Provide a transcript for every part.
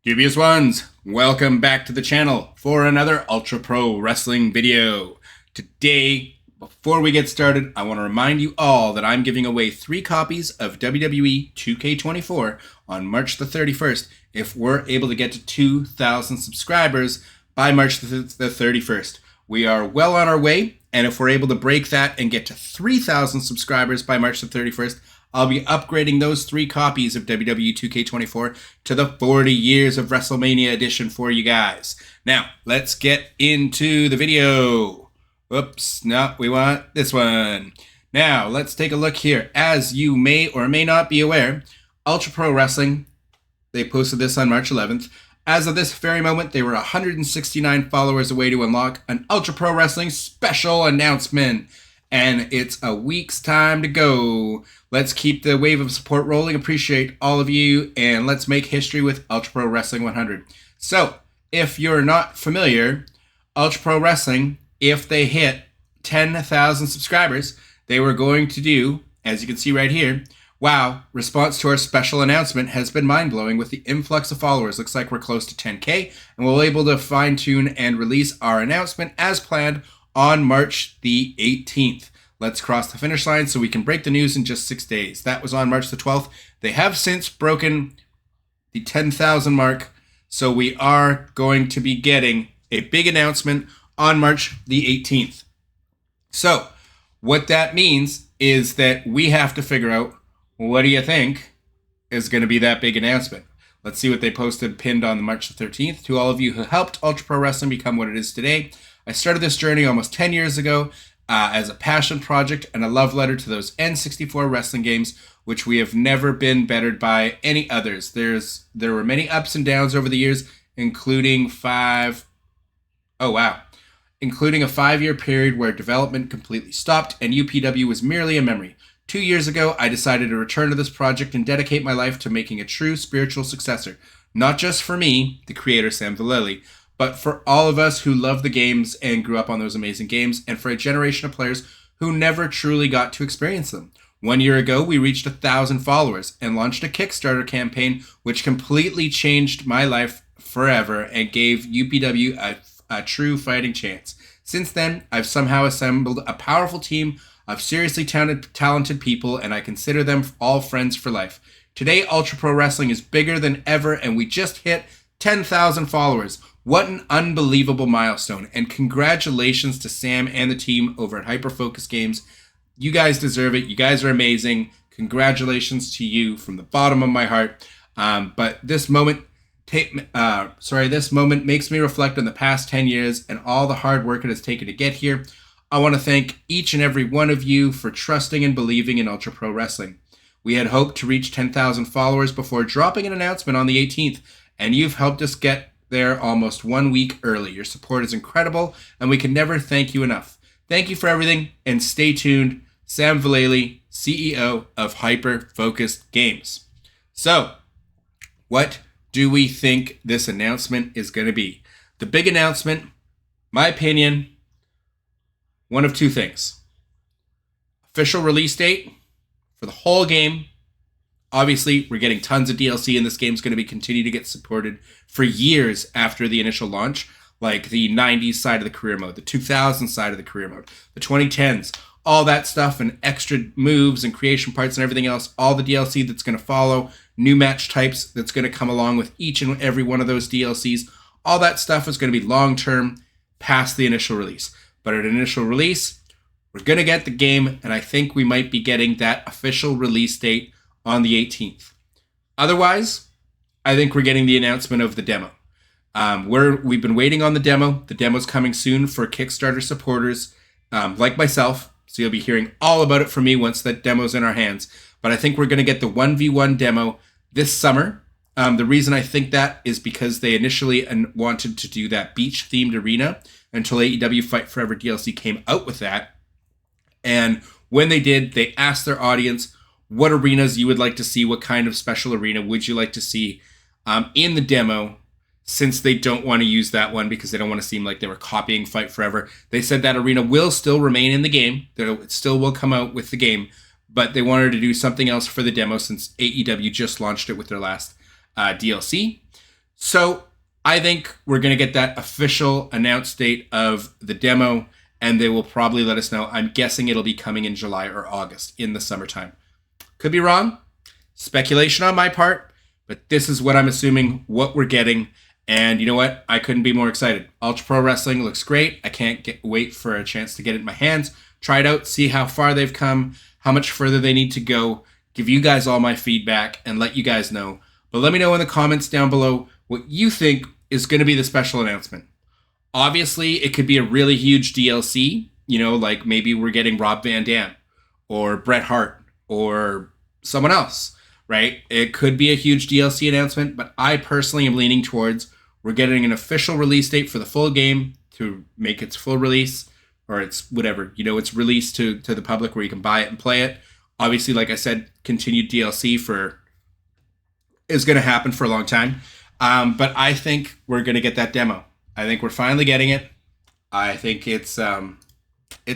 Dubious ones, welcome back to the channel for another Ultra Pro Wrestling video. Today, before we get started, I want to remind you all that I'm giving away 3 copies of WWE 2K24 on March the 31st if we're able to get to 2,000 subscribers by March the 31st. We are well on our way, and if we're able to break that and get to 3,000 subscribers by March the 31st, I'll be upgrading those 3 copies of WWE 2K24 to the 40 Years of WrestleMania edition for you guys. Now, let's get into the video. Whoops, no, we want this one. Now, let's take a look here. As you may or may not be aware, Ultra Pro Wrestling, they posted this on March 11th. As of this very moment, they were 169 followers away to unlock an Ultra Pro Wrestling special announcement. And it's a week's time to go. Let's keep the wave of support rolling. Appreciate all of you, and let's make history with Ultra Pro Wrestling 100. So, if you're not familiar, Ultra Pro Wrestling, if they hit 10,000 subscribers, they were going to do, as you can see right here, wow, response to our special announcement has been mind-blowing with the influx of followers. Looks like we're close to 10K, and we'll be able to fine-tune and release our announcement as planned on March the 18th. Let's cross the finish line so we can break the news in just 6 days. That was on March the 12th. They have since broken the 10,000 mark, so we are going to be getting a big announcement on March the 18th. So, what that means is that we have to figure out, what do you think is going to be that big announcement? Let's see what they posted pinned on March the 13th. To all of you who helped Ultra Pro Wrestling become what it is today, I started this journey almost 10 years ago as a passion project and a love letter to those N64 wrestling games, which we have never been bettered by any others. There were many ups and downs over the years, including a 5-year period where development completely stopped and UPW was merely a memory. 2 years ago, I decided to return to this project and dedicate my life to making a true spiritual successor, not just for me, the creator Sam Vallely, but for all of us who love the games and grew up on those amazing games, and for a generation of players who never truly got to experience them. 1 year ago, we reached 1,000 followers and launched a Kickstarter campaign which completely changed my life forever and gave UPW a true fighting chance. Since then, I've somehow assembled a powerful team of seriously talented people, and I consider them all friends for life. Today, Ultra Pro Wrestling is bigger than ever, and we just hit 10,000 followers. What an unbelievable milestone, and congratulations to Sam and the team over at Hyperfocus Games. You guys deserve it. You guys are amazing. Congratulations to you from the bottom of my heart. But this moment makes me reflect on the past 10 years and all the hard work it has taken to get here. I want to thank each and every one of you for trusting and believing in Ultra Pro Wrestling. We had hoped to reach 10,000 followers before dropping an announcement on the 18th, and you've helped us get there almost 1 week early. Your support is incredible, and we can never thank you enough. Thank you for everything, and stay tuned. Sam Vallely, CEO of Hyper Focused Games. So, what do we think this announcement is going to be? The big announcement, my opinion, one of 2 things. Official release date for the whole game. Obviously, we're getting tons of DLC, and this game's going to be continue to get supported for years after the initial launch, like the 90s side of the career mode, the 2000s side of the career mode, the 2010s, all that stuff and extra moves and creation parts and everything else, all the DLC that's going to follow, new match types that's going to come along with each and every one of those DLCs, all that stuff is going to be long-term past the initial release. But at initial release, we're going to get the game, and I think we might be getting that official release date on the 18th. Otherwise, I think we're getting the announcement of the demo. We've been waiting on the demo. The demo's coming soon for Kickstarter supporters like myself, so you'll be hearing all about it from me once that demo's in our hands. But I think we're going to get the 1v1 demo this summer. The reason I think that is because they initially wanted to do that beach-themed arena until AEW Fight Forever DLC came out with that. And when they did, they asked their audience, what arenas you would like to see, what kind of special arena would you like to see in the demo, since they don't want to use that one because they don't want to seem like they were copying Fight Forever. They said that arena will still remain in the game. It still will come out with the game, but they wanted to do something else for the demo since AEW just launched it with their last DLC. So I think we're going to get that official announced date of the demo, and they will probably let us know. I'm guessing it'll be coming in July or August in the summertime. Could be wrong. Speculation on my part, but this is what I'm assuming, what we're getting. And you know what? I couldn't be more excited. Ultra Pro Wrestling looks great. I can't wait for a chance to get it in my hands, try it out, see how far they've come, how much further they need to go, give you guys all my feedback, and let you guys know. But let me know in the comments down below what you think is going to be the special announcement. Obviously, it could be a really huge DLC, you know, like maybe we're getting Rob Van Dam or Bret Hart or someone else, right? It could be a huge DLC announcement, but I personally am leaning towards we're getting an official release date for the full game to make its full release, or it's whatever, you know, it's released to the public where you can buy it and play it. Obviously, like I said, continued DLC is going to happen for a long time. But I think we're going to get that demo. I think we're finally getting it. I think it's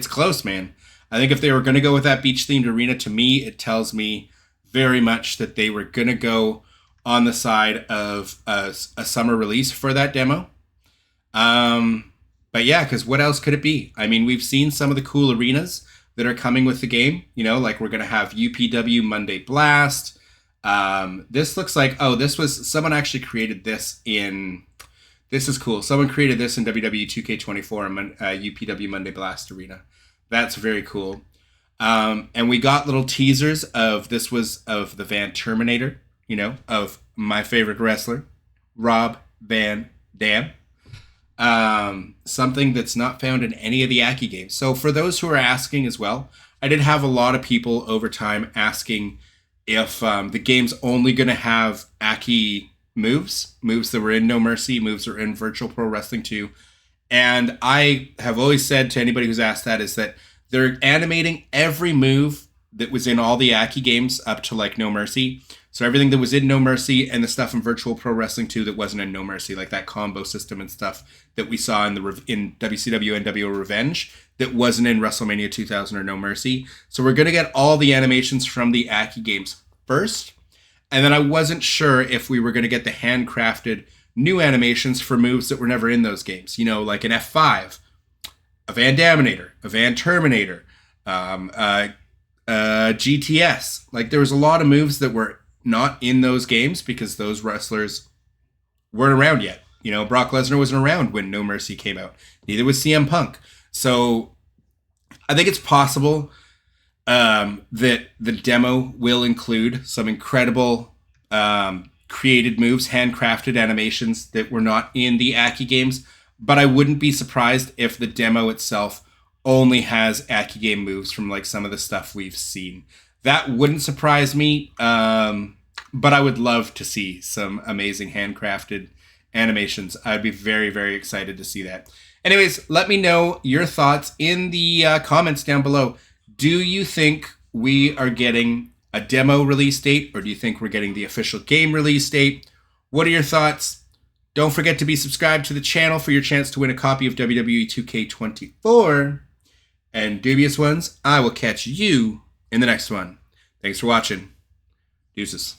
close, man. I think if they were going to go with that beach-themed arena, to me, it tells me very much that they were going to go on the side of a summer release for that demo. But yeah, because what else could it be? I mean, we've seen some of the cool arenas that are coming with the game. You know, like we're going to have UPW Monday Blast. This looks like, oh, this was, someone actually created this in, this is cool. Someone created this in WWE 2K24 UPW Monday Blast Arena. That's very cool. And we got little teasers of, this was of the Van Terminator, you know, of my favorite wrestler, Rob Van Dam. Something that's not found in any of the Aki games. So for those who are asking as well, I did have a lot of people over time asking if the game's only going to have Aki moves that were in No Mercy, moves that were in Virtual Pro Wrestling 2. And I have always said to anybody who's asked that is that they're animating every move that was in all the Aki games up to like No Mercy. So everything that was in No Mercy and the stuff in Virtual Pro Wrestling 2 that wasn't in No Mercy, like that combo system and stuff that we saw in WCW NWO Revenge that wasn't in WrestleMania 2000 or No Mercy. So we're going to get all the animations from the Aki games first. And then I wasn't sure if we were going to get the handcrafted new animations for moves that were never in those games. You know, like an F5, a Van Daminator, a Van Terminator, GTS. Like there was a lot of moves that were not in those games because those wrestlers weren't around yet. You know, Brock Lesnar wasn't around when No Mercy came out. Neither was CM Punk. So I think it's possible that the demo will include some incredible created moves, handcrafted animations that were not in the Aki games. But I wouldn't be surprised if the demo itself only has Aki game moves from like some of the stuff we've seen. That wouldn't surprise me, but I would love to see some amazing handcrafted animations. I'd be very, very excited to see that. Anyways, let me know your thoughts in the comments down below. Do you think we are getting a demo release date, or do you think we're getting the official game release date? What are your thoughts? Don't forget to be subscribed to the channel for your chance to win a copy of WWE 2K24. And dubious ones, I will catch you in the next one. Thanks for watching. Deuces.